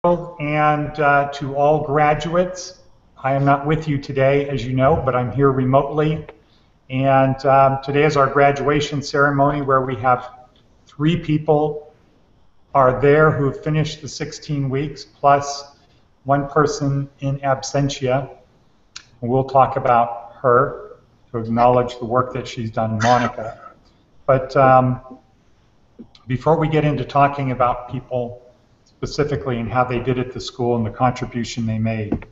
And to all graduates. I am not with you today, as you know, but I'm here remotely. And today is our graduation ceremony where we have 3 people are there who have finished the 16 weeks, plus 1 person in absentia. And we'll talk about her to acknowledge the work that she's done, Monika. But before we get into talking about people specifically and how they did at the school and the contribution they made,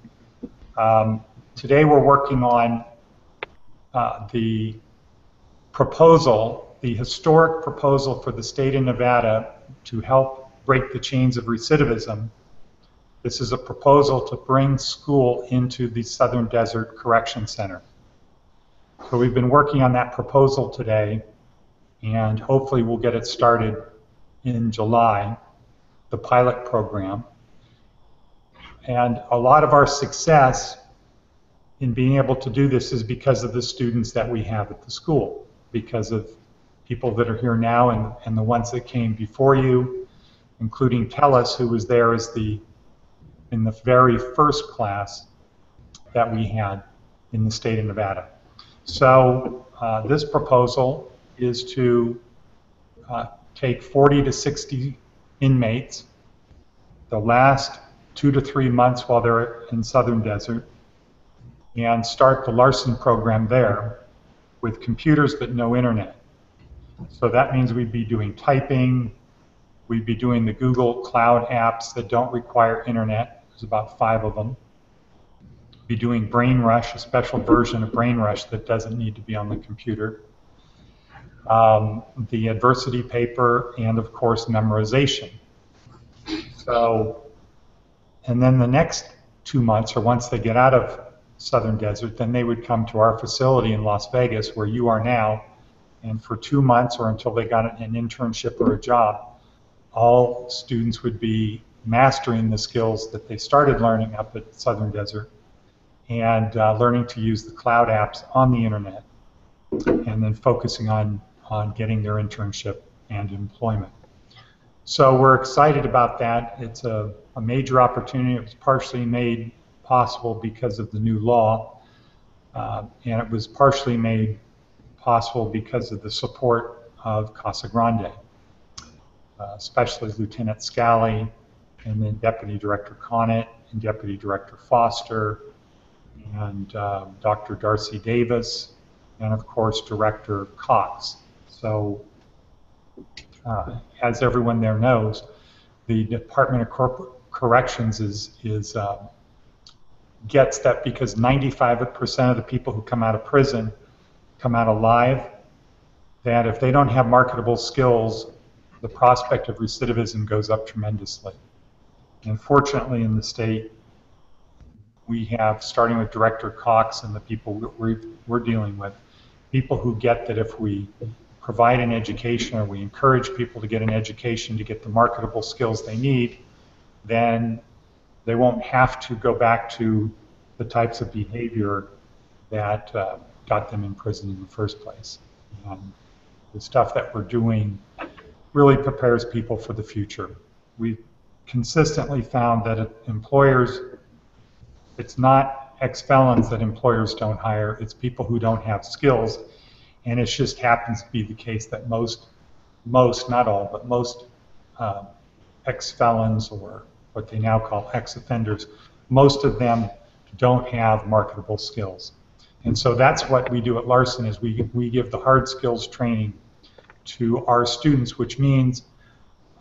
today we're working on the proposal, the historic proposal for the state of Nevada to help break the chains of recidivism. This is a proposal to bring school into the Southern Desert Correction Center. So we've been working on that proposal today, and hopefully we'll get it started in July, the pilot program. And a lot of our success in being able to do this is because of the students that we have at the school, because of people that are here now and the ones that came before you, including Tellis, who was there as in the very first class that we had in the state of Nevada. So this proposal is to take 40 to 60 inmates the last 2 to 3 months while they're in Southern Desert and start the Larson program there with computers but no internet. So that means we'd be doing typing, we'd be doing the Google Cloud apps that don't require internet. There's about 5 of them. We'd be doing Brain Rush, a special version of Brain Rush that doesn't need to be on the computer. The adversity paper, and of course memorization. So, and then the next 2 months, or once they get out of Southern Desert, then they would come to our facility in Las Vegas, where you are now, and for 2 months or until they got an internship or a job, all students would be mastering the skills that they started learning up at Southern Desert and learning to use the cloud apps on the internet, and then focusing on getting their internship and employment. So we're excited about that. It's a major opportunity. It was partially made possible because of the new law, and it was partially made possible because of the support of Casa Grande, especially Lieutenant Scally, and then Deputy Director Connett, and Deputy Director Foster, and Dr. Darcy Davis, and of course Director Cox. So as everyone there knows, the Department of Corrections gets that because 95% of the people who come out of prison come out alive, that if they don't have marketable skills, the prospect of recidivism goes up tremendously. And fortunately in the state, we have, starting with Director Cox and the people we're dealing with, people who get that if we provide an education or we encourage people to get an education to get the marketable skills they need, then they won't have to go back to the types of behavior that got them in prison in the first place. The stuff that we're doing really prepares people for the future. We've consistently found that employers, it's not ex-felons that employers don't hire, it's people who don't have skills, and it just happens to be the case that most, not all, but most ex-felons, or what they now call ex-offenders, most of them don't have marketable skills. And so that's what we do at Larson, is we give the hard skills training to our students, which means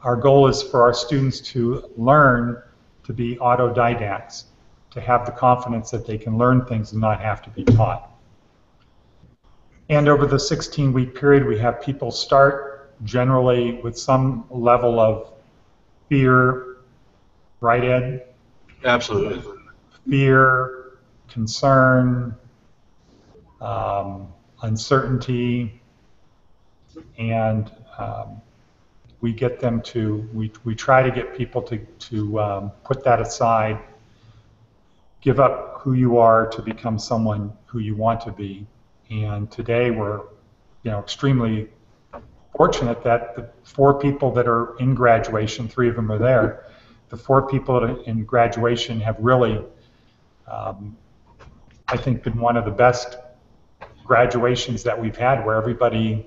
our goal is for our students to learn to be autodidacts, to have the confidence that they can learn things and not have to be taught. And over the 16-week period, we have people start generally with some level of fear, right, Ed? Absolutely. Fear, concern, uncertainty, and we get them to, we try to get people to put that aside, give up who you are to become someone who you want to be. And today we're, extremely fortunate that the 4 people that are in graduation, 3 of them are there, the 4 people in graduation have really, I think, been one of the best graduations that we've had, where everybody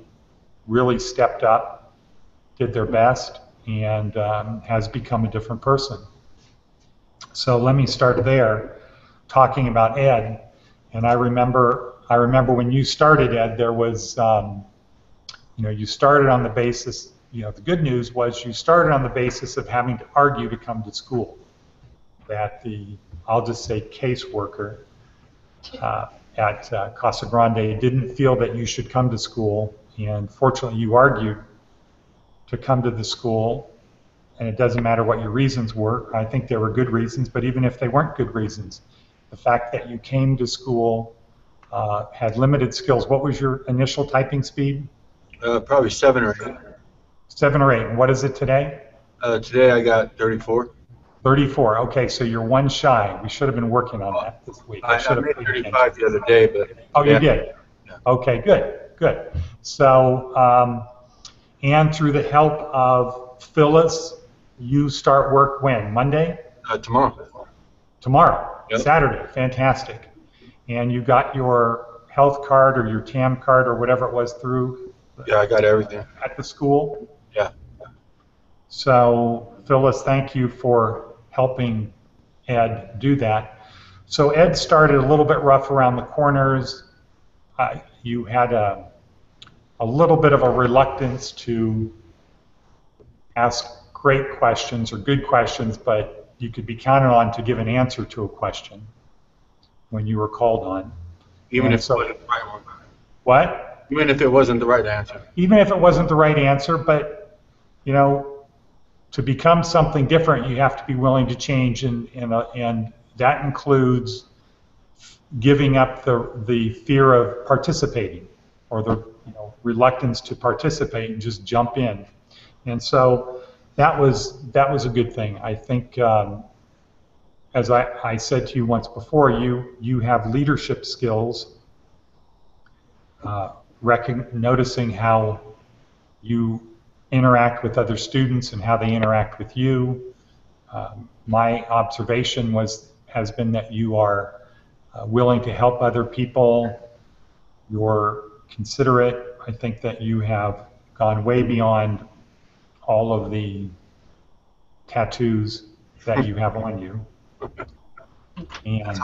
really stepped up, did their best, and has become a different person. So let me start there, talking about Ed. And I remember when you started, Ed, there was, you started on the basis, the good news was you started on the basis of having to argue to come to school. That I'll just say caseworker at Casa Grande didn't feel that you should come to school, and fortunately you argued to come to the school, and it doesn't matter what your reasons were. I think there were good reasons, but even if they weren't good reasons, the fact that you came to school, had limited skills. What was your initial typing speed? Probably 7 or 8. 7 or 8. And what is it today? Today I got 34. 34. Okay, so you're 1 shy. We should have been working on that this week. I made 35 the other day, but oh, you did. Yeah. Okay, good. So, and through the help of Phyllis, you start work when? Monday? Tomorrow. Tomorrow. Yep. Saturday. Fantastic. And you got your health card or your TAM card or whatever it was through? Yeah, I got everything. At the school? Yeah. So, Phyllis, thank you for helping Ed do that. So Ed started a little bit rough around the corners. You had a little bit of a reluctance to ask great questions or good questions, but you could be counted on to give an answer to a question when you were called on. Even if it wasn't the right one. What? Even if it wasn't the right answer. Even if it wasn't the right answer, but to become something different, you have to be willing to change, and that includes giving up the fear of participating, or the reluctance to participate and just jump in. And so that was a good thing. I think, as I said to you once before, you have leadership skills, noticing how you interact with other students and how they interact with you. My observation has been that you are willing to help other people. You're considerate. I think that you have gone way beyond all of the tattoos that you have on you. And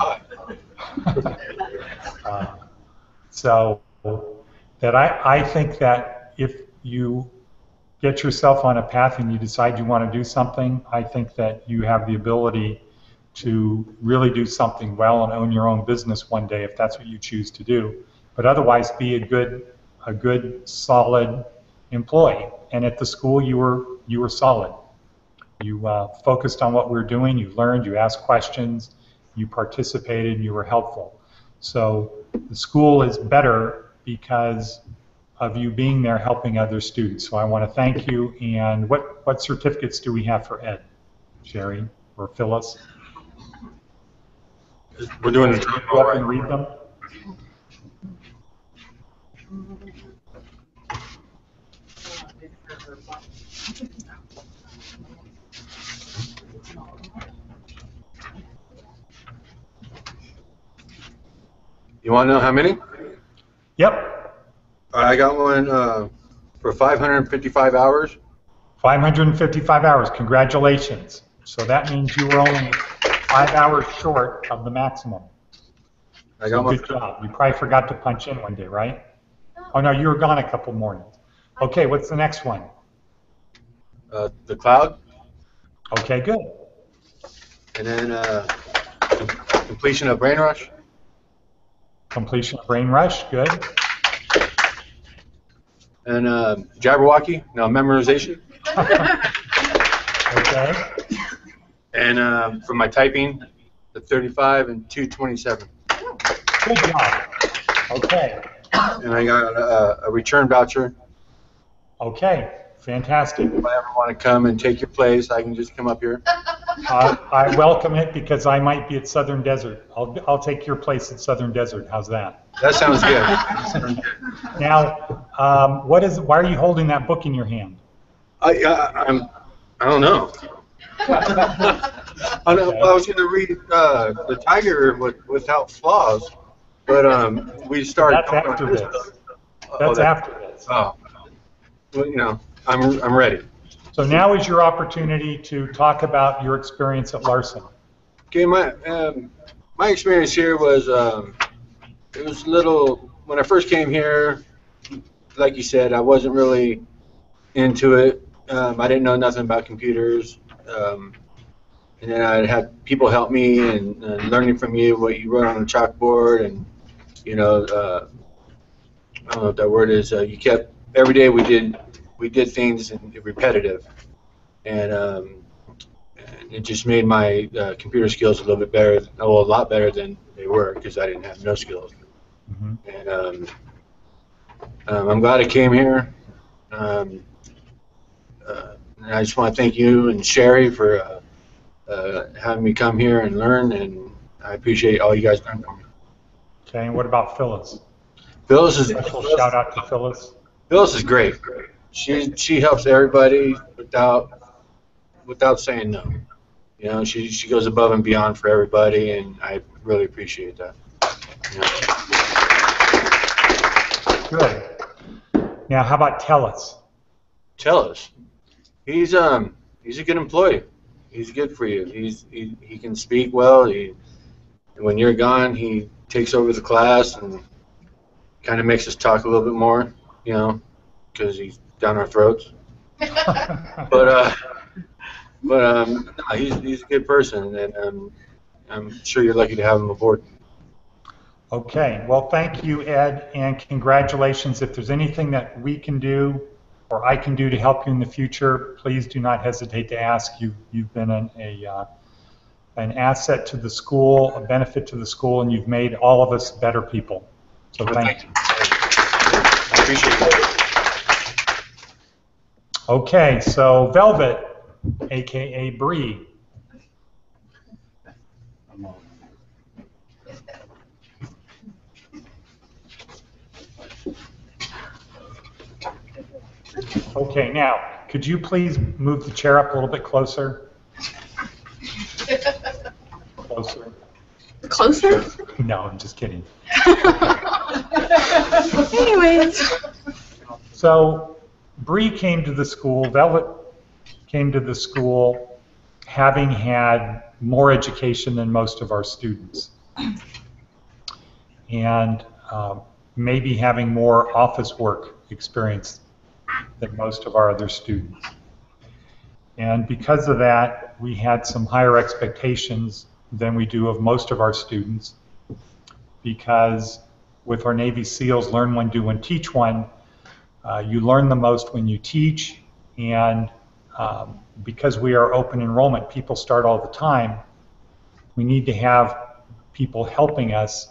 so that I think that if you get yourself on a path and you decide you want to do something, I think that you have the ability to really do something well and own your own business one day if that's what you choose to do. But otherwise, be a good, solid employee. And at the school, you were solid. You focused on what we were doing. You learned. You asked questions. You participated. And you were helpful. So the school is better because of you being there helping other students. So I want to thank you. And what certificates do we have for Ed, Sherry or Phyllis? We're doing the go up and read them. You want to know how many? Yep. I got one for 555 hours. 555 hours. Congratulations. So that means you were only 5 hours short of the maximum. I got good job. You probably forgot to punch in one day, right? Oh no, you were gone a couple mornings. Okay, what's the next one? The cloud. Okay, good. And then completion of brain rush. Completion of brain rush, good. And Jabberwocky, no, memorization. Okay. And for my typing, the 35 and 227. Good job. Okay. And I got a return voucher. Okay, fantastic. If I ever want to come and take your place, I can just come up here. I welcome it because I might be at Southern Desert. I'll take your place at Southern Desert. How's that? That sounds good. Now, why are you holding that book in your hand? I don't know. I know, I was going to read the Tiger without flaws, but we started. That's after this. That's after this. Oh, well, you know, I'm ready. So now is your opportunity to talk about your experience at Larson. Okay, my experience here was it was a little when I first came here. Like you said, I wasn't really into it. I didn't know nothing about computers. And then I had people help me and learning from you what you wrote on the chalkboard, and you know, I don't know what that word is. You kept every day we did things and repetitive, and it just made my computer skills a little bit better, a lot better than they were because I didn't have no skills. Mm-hmm. And I'm glad I came here. And I just want to thank you and Sherry for having me come here and learn, and I appreciate all you guys done for me. Okay, and what about Phyllis? Phyllis is Special shout out to Phyllis. Phyllis is great. She helps everybody without saying no. You know, she goes above and beyond for everybody, and I really appreciate that. You know. Good. Now, how about Tellus? Tellus, he's a good employee. He's good for you. He can speak well. When you're gone, he takes over the class and kind of makes us talk a little bit more, you know, because he's down our throats. but no, he's a good person, and I'm sure you're lucky to have him aboard. Okay. Well, thank you, Ed, and congratulations. If there's anything that we can do or I can do to help you in the future, please do not hesitate to ask. You've been an asset to the school, a benefit to the school, and you've made all of us better people. So thank you. I appreciate it. Okay, so Velvet, aka Bree. Okay, now, could you please move the chair up a little bit closer? Closer. Closer? No, I'm just kidding. Anyways. So, Bree came to the school, Velvet came to the school having had more education than most of our students. And maybe having more office work experience than most of our other students. And because of that, we had some higher expectations than we do of most of our students, because with our Navy SEALs, learn one, do one, teach one, you learn the most when you teach, and because we are open enrollment, people start all the time, we need to have people helping us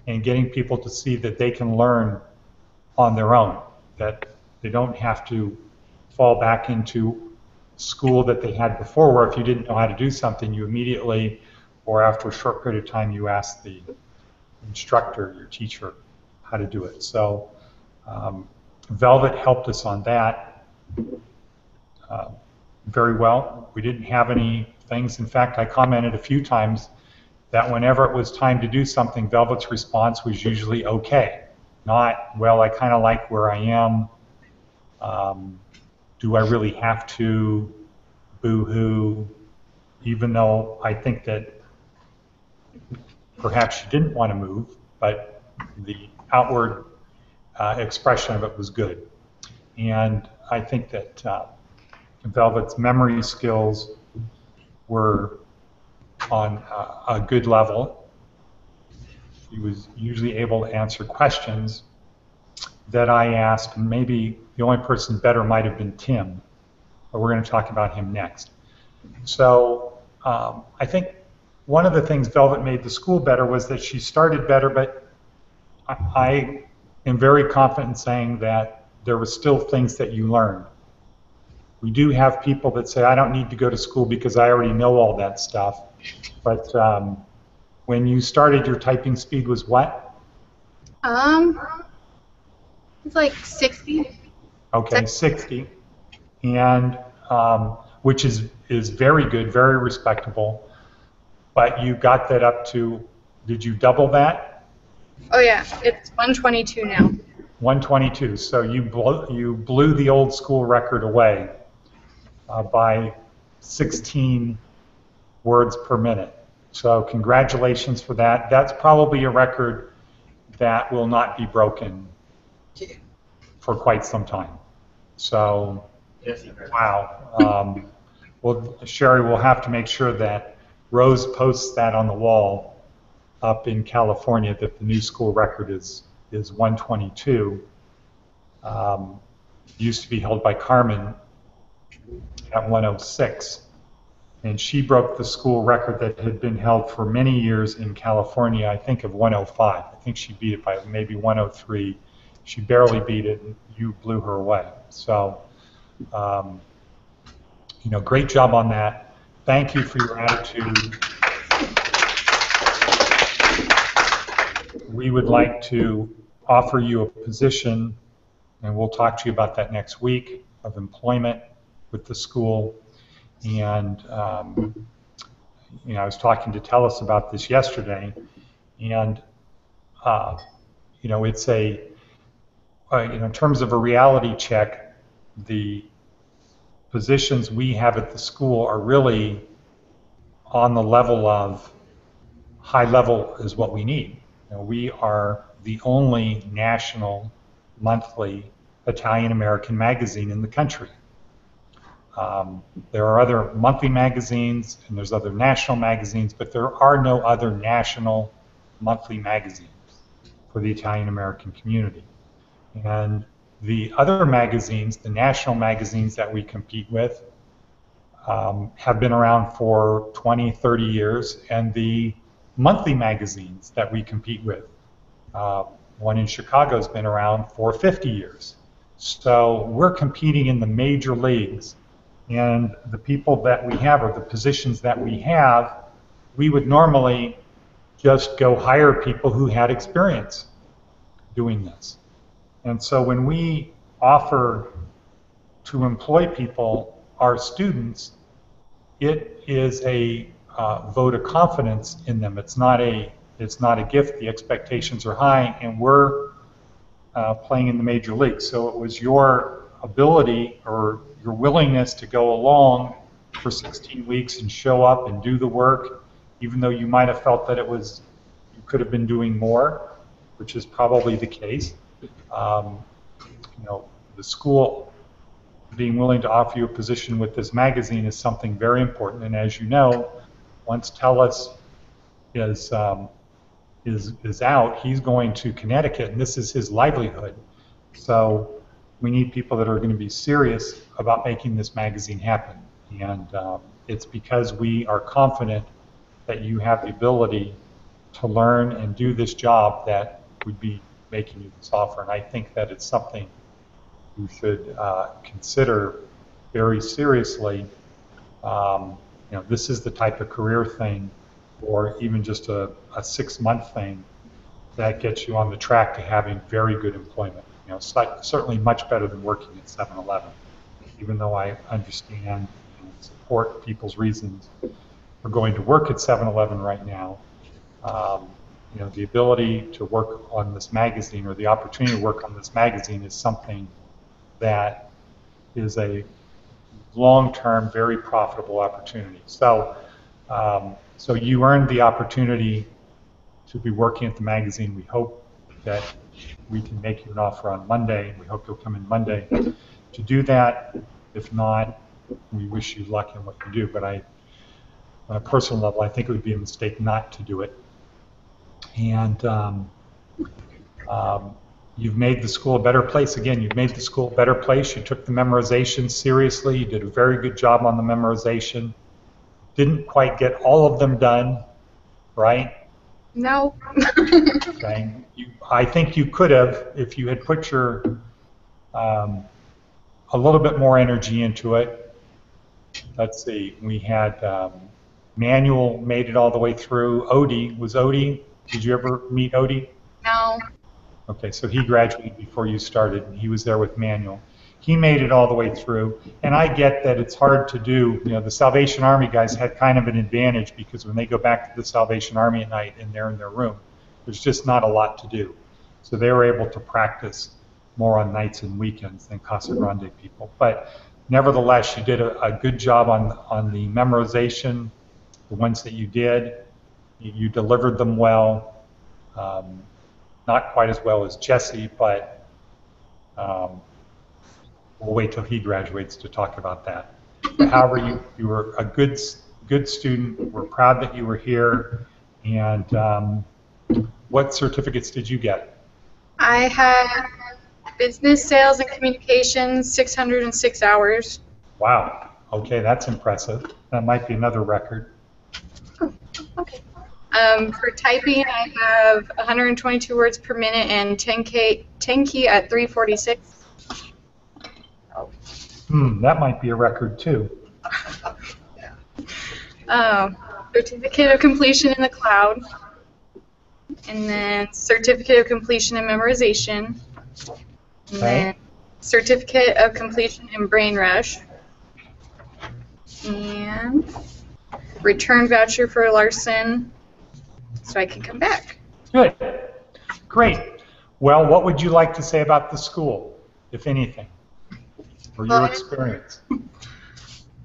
and getting people to see that they can learn on their own, that they don't have to fall back into school that they had before, where if you didn't know how to do something, you immediately, or after a short period of time, you ask the instructor, your teacher, how to do it. So Velvet helped us on that very well. We didn't have any things. In fact, I commented a few times that whenever it was time to do something, Velvet's response was usually okay. Not, well, I kind of like where I am. Do I really have to? Boo-hoo. Even though I think that perhaps she didn't want to move, but the outward expression of it was good. And I think that Velvet's memory skills were on a good level. She was usually able to answer questions that I asked, and maybe the only person better might have been Tim, but we're going to talk about him next. So I think one of the things Velvet made the school better was that she started better, but I am very confident in saying that there were still things that you learned. We do have people that say, I don't need to go to school because I already know all that stuff. But when you started, your typing speed was what? It's like 60. Okay, 60. And which is very good, very respectable. But you got that up to, did you double that? Oh yeah, it's 122 now. 122. So you blew the old school record away by 16 words per minute. So congratulations for that. That's probably a record that will not be broken for quite some time. So, wow. Well, Sherry, we'll have to make sure that Rose posts that on the wall up in California, that the new school record is 122. Used to be held by Carmen at 106. And she broke the school record that had been held for many years in California, I think of 105. I think she beat it by maybe 103. She barely beat it, and you blew her away. So, great job on that. Thank you for your attitude. We would like to offer you a position, and we'll talk to you about that next week, of employment with the school. And I was talking to Telus about this yesterday, and it's in terms of a reality check, the positions we have at the school are really on the level of high level is what we need. We are the only national monthly Italian American magazine in the country. There are other monthly magazines and there's other national magazines, but there are no other national monthly magazines for the Italian American community. And the other magazines, the national magazines that we compete with, have been around for 20, 30 years, and the monthly magazines that we compete with, one in Chicago has been around for 50 years. So we're competing in the major leagues. And the people that we have, or the positions that we have, we would normally just go hire people who had experience doing this. And so when we offer to employ people, our students, it is a vote of confidence in them. It's not a gift. The expectations are high, and we're playing in the major leagues. So it was your ability or your willingness to go along for 16 weeks and show up and do the work, even though you might have felt that you could have been doing more, which is probably the case. The school being willing to offer you a position with this magazine is something very important. And as you know, once Telus is out, he's going to Connecticut, and this is his livelihood. So we need people that are going to be serious about making this magazine happen. And it's because we are confident that you have the ability to learn and do this job that we'd be making you this offer. And I think that it's something you should consider very seriously. This is the type of career thing, or even just a 6-month thing, that gets you on the track to having very good employment. Certainly much better than working at 7-Eleven, even though I understand and support people's reasons for going to work at 7-Eleven right now. The ability to work on this magazine, or the opportunity to work on this magazine, is something that is a long-term, very profitable opportunity. So you earned the opportunity to be working at the magazine. We hope that we can make you an offer on Monday. We hope you'll come in Monday to do that. If not, we wish you luck in what you do. But on a personal level, I think it would be a mistake not to do it. And you've made the school a better place. Again, you've made the school a better place. You took the memorization seriously. You did a very good job on the memorization. Didn't quite get all of them done, right? No. Okay. I think you could have, if you had put your a little bit more energy into it. Let's see. We had Manuel made it all the way through. Odie, did you ever meet Odie? No. Okay, so he graduated before you started, and he was there with Manuel. He made it all the way through, and I get that it's hard to do. You know, the Salvation Army guys had kind of an advantage because when they go back to the Salvation Army at night and they're in their room, there's just not a lot to do. So they were able to practice more on nights and weekends than Casa Grande people. But nevertheless, you did a good job on the memorization, the ones that you did. You delivered them well. Not quite as well as Jesse, but we'll wait till he graduates to talk about that. But however, you were a good student. We're proud that you were here. And what certificates did you get? I had business, sales, and communications, 606 hours. Wow. Okay, that's impressive. That might be another record. Oh, okay. For typing, I have 122 words per minute and 10 key at 346. That might be a record too. Certificate of completion in the cloud, and then certificate of completion in memorization, and then certificate of completion in brain rush, and return voucher for Larson, so I can come back. Good. Great. Well, what would you like to say about the school, if anything, or your experience? Well,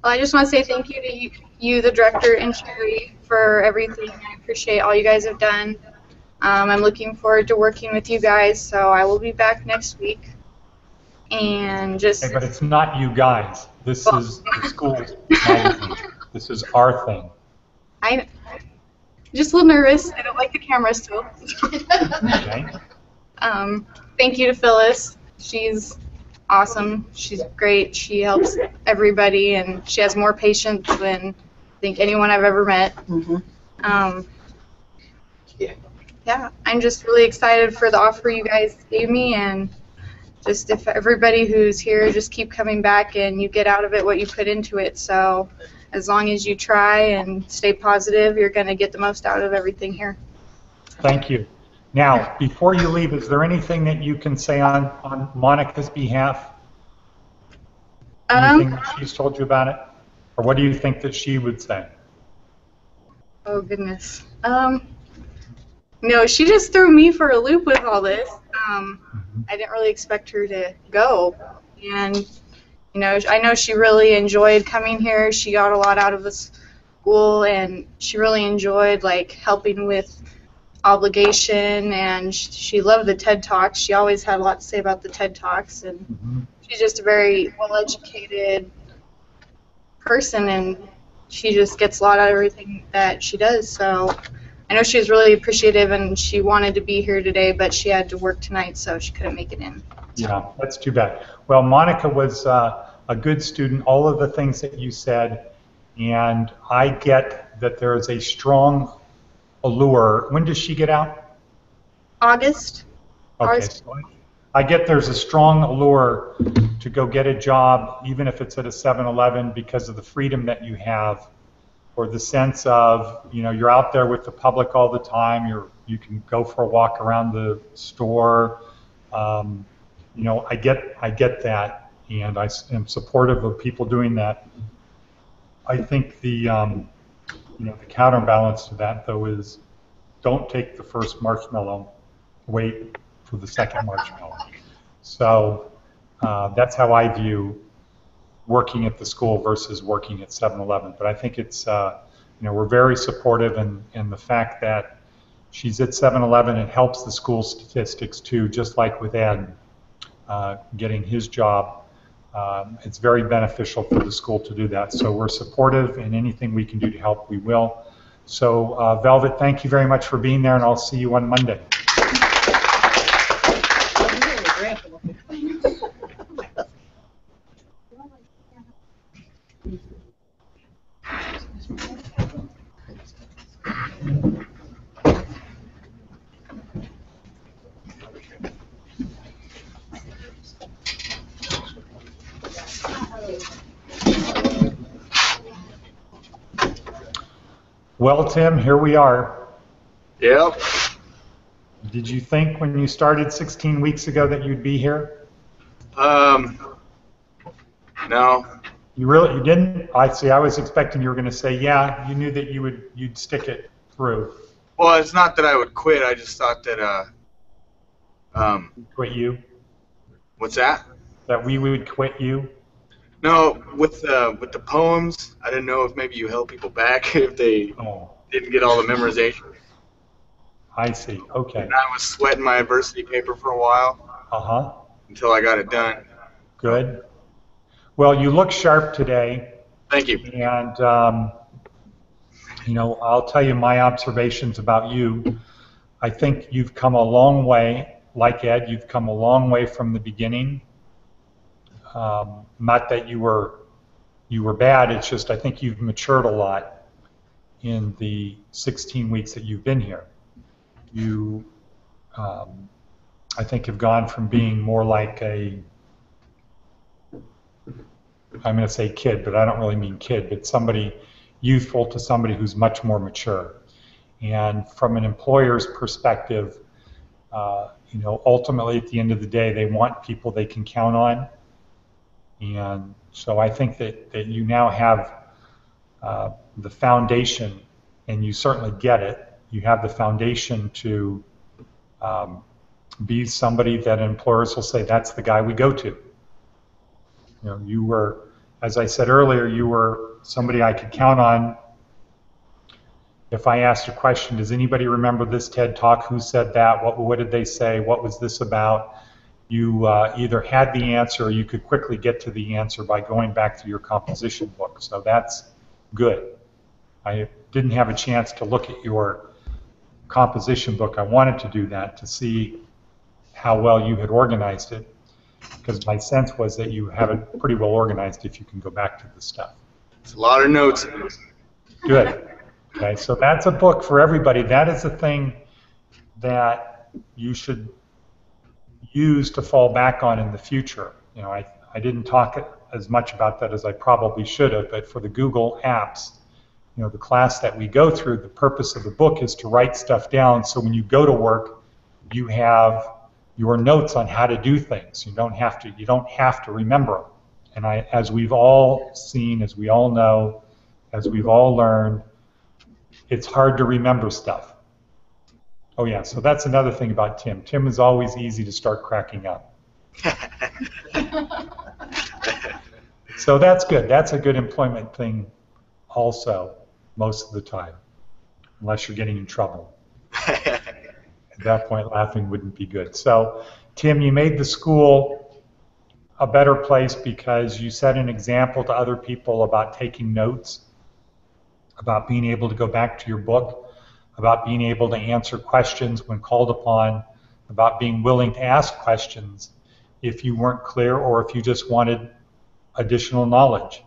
I just want to say thank you to you, the director, and Sherry for everything. I appreciate all you guys have done. I'm looking forward to working with you guys, so I will be back next week. And just... Hey, but it's not you guys. This is the school's magazine. This is our thing. I'm just a little nervous. I don't like the camera still. Okay. Thank you to Phyllis. She's awesome. She's great. She helps everybody, and she has more patience than I think anyone I've ever met. Yeah, I'm just really excited for the offer you guys gave me, and just if everybody who's here just keep coming back and you get out of it what you put into it. So as long as you try and stay positive, you're going to get the most out of everything here. Thank you. Now, before you leave, is there anything that you can say on Monika's behalf? Anything that she's told you about it? Or what do you think that she would say? Oh, goodness. No, she just threw me for a loop with all this. I didn't really expect her to go. And, you know, I know she really enjoyed coming here. She got a lot out of the school, and she really enjoyed, like, helping with obligation, and she loved the TED Talks. She always had a lot to say about the TED Talks, and she's just a very well-educated person, and she just gets a lot out of everything that she does. So I know she was really appreciative, and she wanted to be here today, but she had to work tonight, so she couldn't make it in. Yeah, that's too bad. Well, Monika was a good student, all of the things that you said, and I get that there is a strong allure. When does she get out? August. Okay, so I get there's a strong allure to go get a job, even if it's at a 7-Eleven, because of the freedom that you have, or the sense of, you know, you're out there with the public all the time. You can go for a walk around the store. You know, I get that, and I am supportive of people doing that. I think the you know, the counterbalance to that, though, is don't take the first marshmallow, wait for the second marshmallow. So that's how I view working at the school versus working at 7-Eleven. But I think it's, you know, we're very supportive, and the fact that she's at 7-Eleven, it helps the school statistics too, just like with Ed getting his job. It's very beneficial for the school to do that. So we're supportive, and anything we can do to help, we will. So Velvet, thank you very much for being there, and I'll see you on Monday. Well, Tim, here we are. Yep. Did you think when you started 16 weeks ago that you'd be here? No. You didn't? I see. I was expecting you were going to say, yeah, you knew that you'd stick it through. Well, it's not that I would quit. I just thought that Quit you? what's that? That we would quit you? No, with the poems, I didn't know if maybe you held people back if they didn't get all the memorization. I see. Okay. And I was sweating my adversity paper for a while until I got it done. Good. Well, you look sharp today. Thank you. And, I'll tell you my observations about you. I think you've come a long way. Like Ed, you've come a long way from the beginning. Not that you were bad, it's just I think you've matured a lot in the 16 weeks that you've been here. You, I think, have gone from being more like I'm going to say kid, but I don't really mean kid, but somebody youthful to somebody who's much more mature. And from an employer's perspective, ultimately at the end of the day, they want people they can count on. And so I think that you now have the foundation, and you certainly get it. You have the foundation to be somebody that employers will say, that's the guy we go to. You were, as I said earlier, you were somebody I could count on. If I asked a question, does anybody remember this TED Talk? Who said that? What did they say? What was this about? You either had the answer or you could quickly get to the answer by going back to your composition book. So that's good. I didn't have a chance to look at your composition book. I wanted to do that to see how well you had organized it, because my sense was that you have it pretty well organized if you can go back to the stuff. It's a lot of notes. Good. Okay, so that's a book for everybody. That is a thing that you should use to fall back on in the future. I didn't talk as much about that as I probably should have, but for the Google apps, the class that we go through, the purpose of the book is to write stuff down so when you go to work, you have your notes on how to do things. You don't have to remember them. And as we've all seen, as we all know, as we've all learned, it's hard to remember stuff. Oh yeah, so that's another thing about Tim. Tim is always easy to start cracking up. So that's good. That's a good employment thing also, most of the time, unless you're getting in trouble. At that point, laughing wouldn't be good. So, Tim, you made the school a better place because you set an example to other people about taking notes, about being able to go back to your book, about being able to answer questions when called upon, about being willing to ask questions if you weren't clear or if you just wanted additional knowledge.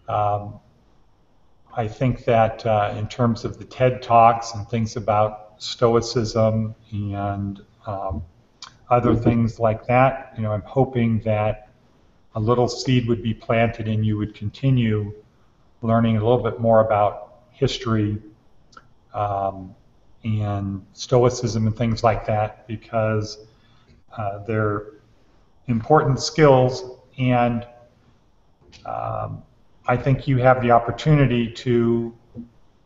I think that in terms of the TED Talks and things about Stoicism and other things like that, I'm hoping that a little seed would be planted and you would continue learning a little bit more about history and Stoicism and things like that, because they're important skills, and I think you have the opportunity to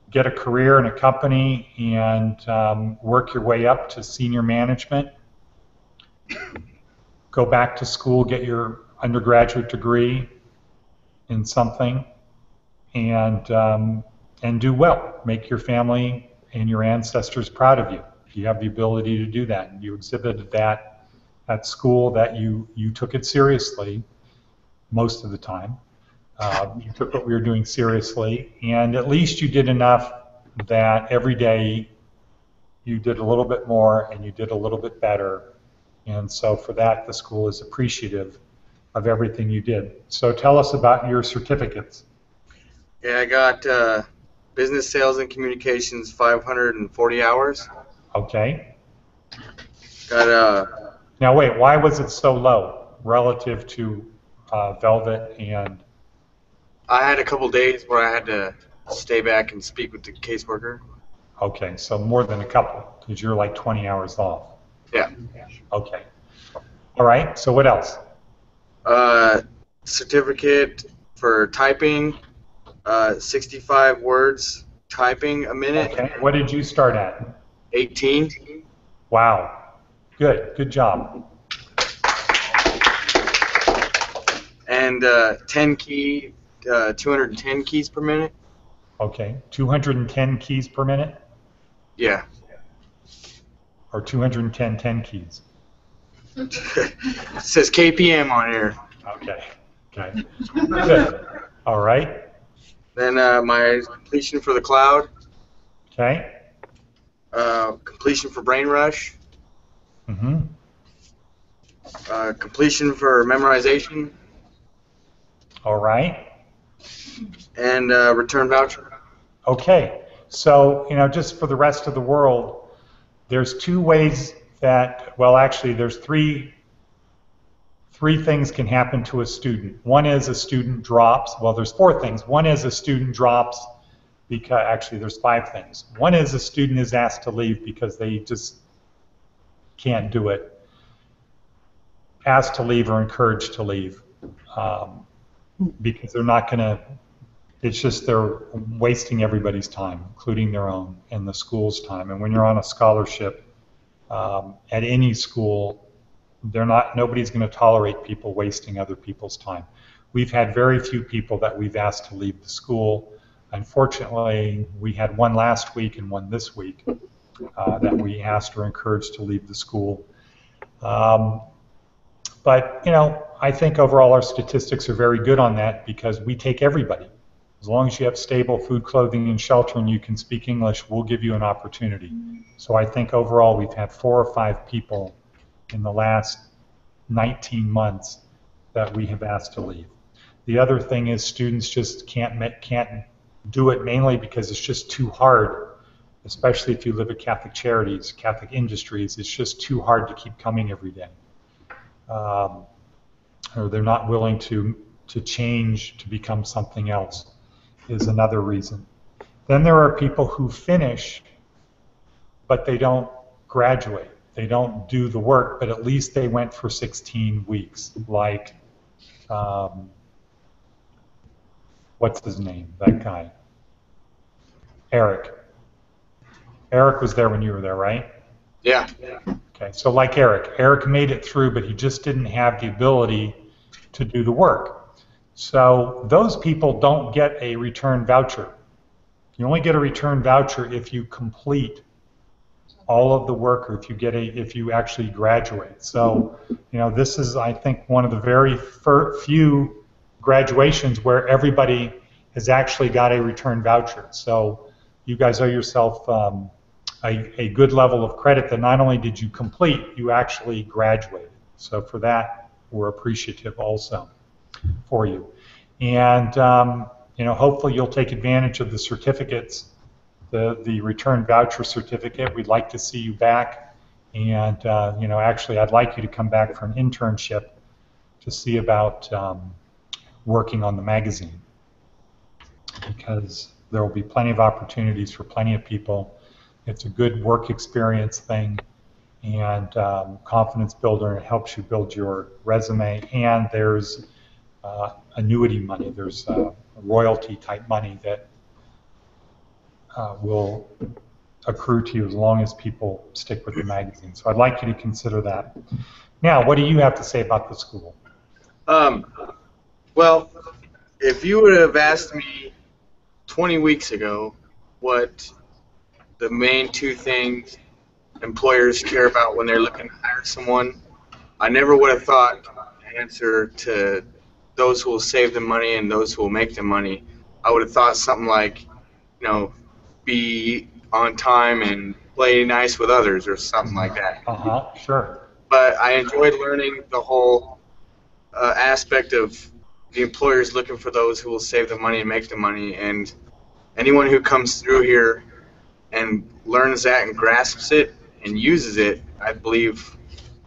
get a career in a company and work your way up to senior management, go back to school, get your undergraduate degree in something, and do well. Make your family and your ancestors proud of you. You have the ability to do that, and you exhibited that at school, that you took it seriously most of the time. You took what we were doing seriously, and at least you did enough that every day you did a little bit more and you did a little bit better. And so for that, the school is appreciative of everything you did. So tell us about your certificates. Yeah, I got business sales and communications 540 hours. Okay. Got Now wait, why was it so low relative to Velvet and... I had a couple days where I had to stay back and speak with the caseworker. Okay, so more than a couple, because you're like 20 hours off. Yeah. Okay. All right, so what else? certificate for typing, 65 words typing a minute. Okay. What did you start at? 18. Wow. Good job. And 210 keys per minute. Okay. 210 keys per minute? Yeah. Or 210 10 keys? It says KPM on here. Okay. Good. All right. Then my completion for the cloud. Okay. Completion for brain rush. Mm-hmm. Completion for memorization. All right. And return voucher. Okay. So, just for the rest of the world, there's two ways that, well, actually, there's three things can happen to a student. One is a student drops. Well, there's four things. One is a student drops because, actually, there's five things. One is a student is asked to leave because they just can't do it. Asked to leave or encouraged to leave because they're not going to, it's just they're wasting everybody's time, including their own and the school's time. And when you're on a scholarship at any school, nobody's going to tolerate people wasting other people's time. We've had very few people that we've asked to leave the school. Unfortunately, we had one last week and one this week that we asked or encouraged to leave the school. But, I think overall our statistics are very good on that because we take everybody. As long as you have stable food, clothing, and shelter and you can speak English, we'll give you an opportunity. So I think overall we've had 4 or 5 people in the last 19 months that we have asked to leave. The other thing is students just can't do it mainly because it's just too hard, especially if you live at Catholic Charities, Catholic Industries. It's just too hard to keep coming every day. Or they're not willing to change to become something else is another reason. Then there are people who finish, but they don't graduate. They don't do the work, but at least they went for 16 weeks. Like, what's his name? That guy. Eric. Eric was there when you were there, right? Yeah. Okay, so like Eric made it through, but he just didn't have the ability to do the work. So those people don't get a return voucher. You only get a return voucher if you complete all of the work or if you actually graduate. So, this is, I think, one of the very few graduations where everybody has actually got a return voucher. So you guys owe yourself a good level of credit that not only did you complete, you actually graduated. So for that, we're appreciative also for you. And hopefully you'll take advantage of the certificates, the return voucher certificate. We'd like to see you back. And actually I'd like you to come back for an internship to see about working on the magazine, because there will be plenty of opportunities for plenty of people. It's a good work experience thing and confidence builder, and it helps you build your resume. And there's annuity money. There's royalty type money that will accrue to you as long as people stick with the magazine. So I'd like you to consider that. Now, what do you have to say about the school? Well, if you would have asked me 20 weeks ago what the main 2 things employers care about when they're looking to hire someone, I never would have thought the answer to those who will save them money and those who will make them money. I would have thought something like, be on time and play nice with others or something like that. Sure. But I enjoyed learning the whole aspect of the employers looking for those who will save the money and make the money. And anyone who comes through here and learns that and grasps it and uses it, I believe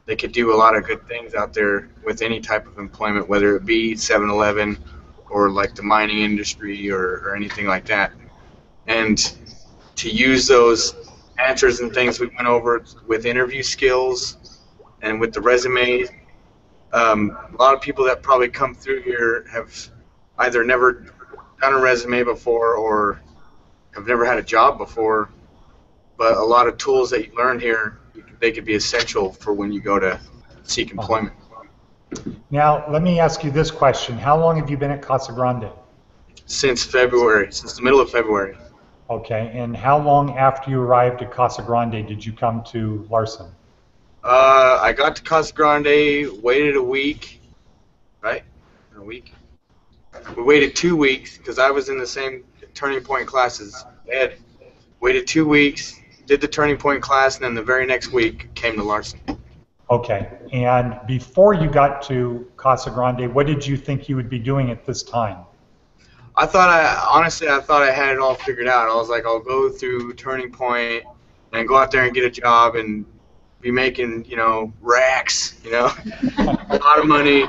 they could do a lot of good things out there with any type of employment, whether it be 7-Eleven or like the mining industry or anything like that. And to use those answers and things we went over with interview skills and with the resumes A lot of people that probably come through here have either never done a resume before or have never had a job before. But a lot of tools that you learn here, they could be essential for when you go to seek employment. Now, let me ask you this question. How long have you been at Casa Grande? Since February, since the middle of February. Okay, and how long after you arrived at Casa Grande did you come to Larson? I got to Casa Grande, waited a week, right? A week. We waited 2 weeks because I was in the same Turning Point classes. Ed waited 2 weeks, did the Turning Point class, and then the very next week came to Larson. Okay, and before you got to Casa Grande, what did you think you would be doing at this time? Honestly, I thought I had it all figured out. I was like, I'll go through Turning Point and go out there and get a job and be making, racks, a lot of money.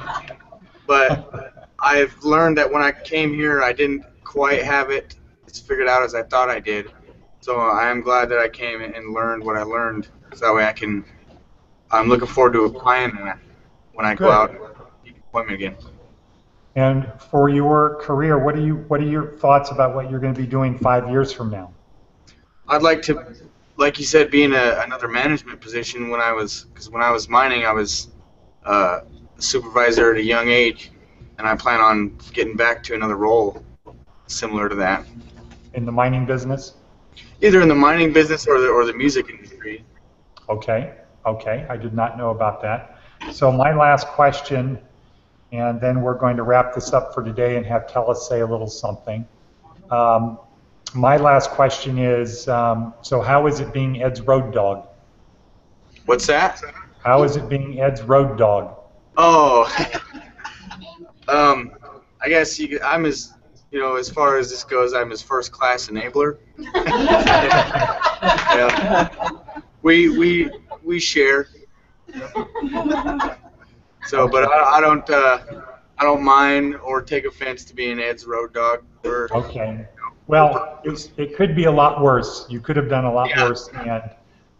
But I've learned that when I came here, I didn't quite have it as figured out as I thought I did. So I am glad that I came and learned what I learned, so that way I'm looking forward to applying when I go out and seek employment again. And for your career, what are your thoughts about what you're going to be doing 5 years from now? I'd like to, like you said, be in another management position. Because when I was mining, I was a supervisor at a young age, and I plan on getting back to another role similar to that. In the mining business? Either in the mining business or the music industry. Okay, I did not know about that. So my last question, and then we're going to wrap this up for today and have Tellis say a little something. My last question is, so how is it being Ed's road dog? What's that? How is it being Ed's road dog? Oh, I guess I'm as, as far as this goes, I'm his first class enabler. Yeah. We share. So, but I don't mind or take offense to being Ed's road dog. Okay. Well, it could be a lot worse. You could have done a lot worse, and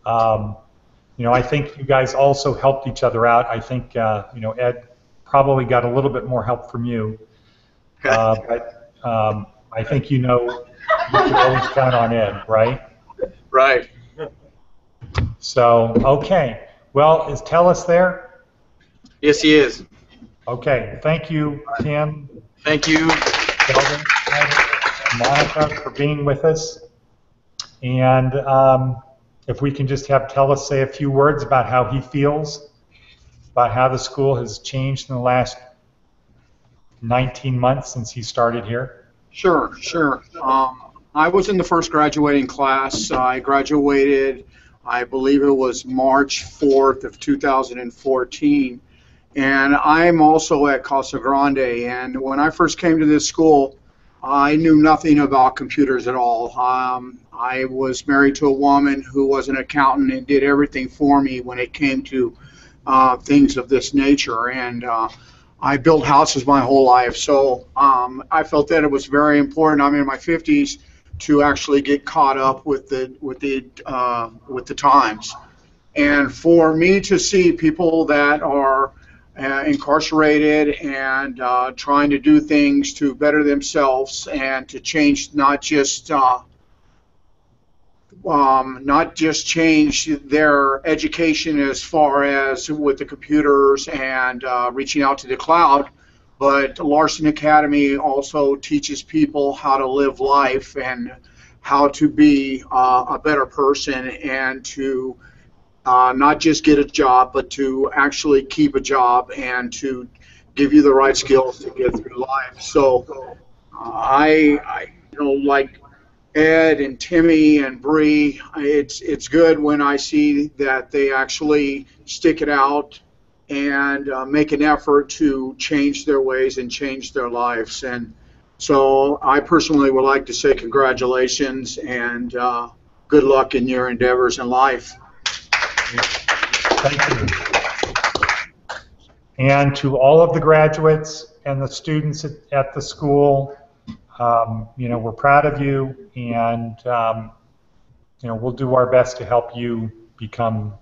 I think you guys also helped each other out. I think Ed probably got a little bit more help from you, but I think you can always count on Ed, right? Right. So, okay. Well, is Tellis there? Yes, he is. Okay. Thank you, Tim. Thank you, Sheldon, Monika, for being with us. And if we can just have Tellis say a few words about how he feels, about how the school has changed in the last 19 months since he started here. Sure. I was in the first graduating class. I graduated, I believe it was March 4th of 2014. And I'm also at Casa Grande. And when I first came to this school, I knew nothing about computers at all. I was married to a woman who was an accountant and did everything for me when it came to things of this nature. And I built houses my whole life, so I felt that it was very important. I'm in my 50s to actually get caught up with the times, and for me to see people that are incarcerated and trying to do things to better themselves and to change not just change their education as far as with the computers and reaching out to the cloud, but Larson Academy also teaches people how to live life and how to be a better person and to not just get a job, but to actually keep a job and to give you the right skills to get through life. So I like Ed and Timmy and Bree, it's good when I see that they actually stick it out and make an effort to change their ways and change their lives. And so I personally would like to say congratulations and good luck in your endeavors in life. Thank you. And to all of the graduates and the students at the school, we're proud of you, and we'll do our best to help you become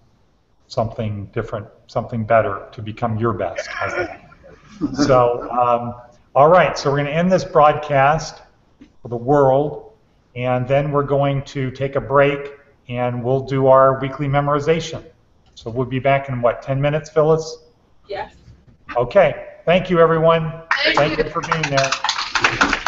something different, something better to become your best, I think. So, all right, so we're going to end this broadcast for the world, and then we're going to take a break, and we'll do our weekly memorization. So we'll be back in, what, 10 minutes, Phyllis? Yes. Okay, thank you, everyone. Thank you for being there.